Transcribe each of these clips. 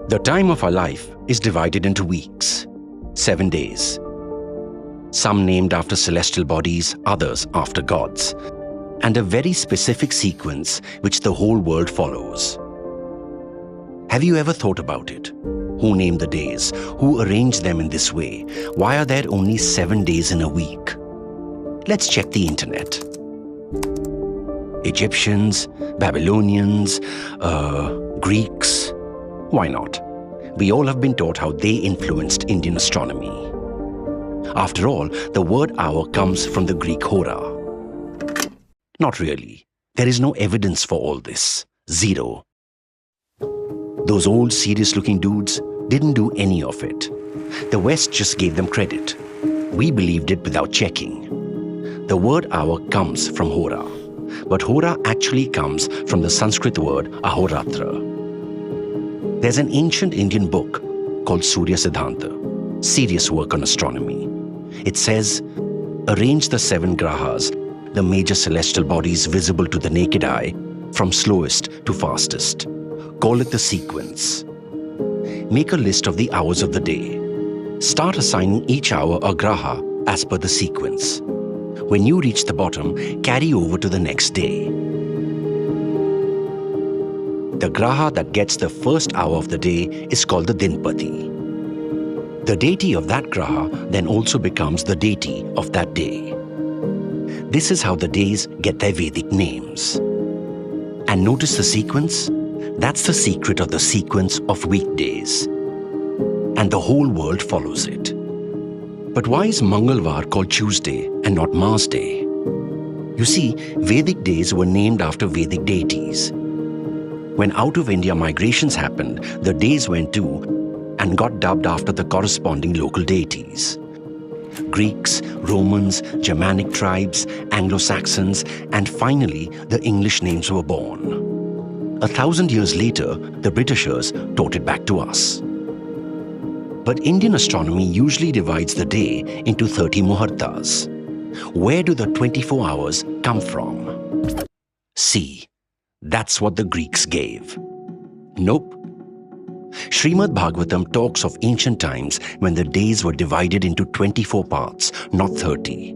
The time of our life is divided into weeks, 7 days. Some named after celestial bodies, others after gods, and a very specific sequence which the whole world follows. Have you ever thought about it? Who named the days? Who arranged them in this way? Why are there only 7 days in a week? Let's check the internet. Egyptians, Babylonians, Greeks. Why not? We all have been taught how they influenced Indian astronomy. After all, the word hour comes from the Greek hora. Not really. There is no evidence for all this. Zero. Those old serious-looking dudes didn't do any of it. The West just gave them credit. We believed it without checking. The word hour comes from hora, but hora actually comes from the Sanskrit word ahoratra. There's an ancient Indian book called Surya Sidhanta, serious work on astronomy. It says, arrange the 7 grahas, the major celestial bodies visible to the naked eye, from slowest to fastest. Call it the sequence. Make a list of the hours of the day. Start assigning each hour a graha as per the sequence. When you reach the bottom, carry over to the next day. The graha that gets the first hour of the day is called the Dinpati. The deity of that graha then also becomes the deity of that day. This is how the days get their Vedic names. And notice the sequence? That's the secret of the sequence of weekdays. And the whole world follows it. But why is Mangalvar called Tuesday and not Mars Day? You see, Vedic days were named after Vedic deities. When out of India migrations happened, the days went too and got dubbed after the corresponding local deities. Greeks, Romans, Germanic tribes, Anglo-Saxons, and finally the English names were born. 1,000 years later, the Britishers taught it back to us. But Indian astronomy usually divides the day into 30 muhurtas. Where do the 24 hours come from? See, that's what the Greeks gave. Nope. Srimad Bhagavatam talks of ancient times when the days were divided into 24 parts, not 30.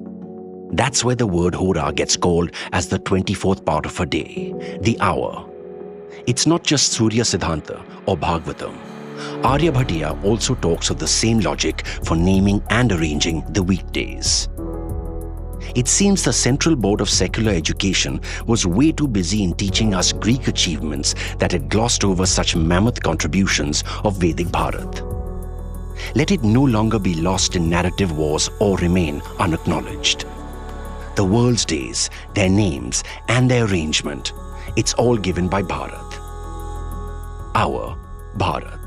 That's where the word hora gets called as the 24th part of a day, the hour. It's not just Surya Sidhanta or Bhagavatam. Aryabhatiya also talks of the same logic for naming and arranging the weekdays. It seems the Central Board of Secular Education was way too busy in teaching us Greek achievements that it glossed over such mammoth contributions of Vedic Bharat. Let it no longer be lost in narrative wars or remain unacknowledged. The world's days, their names, and their arrangement, it's all given by Bharat. Our Bharat.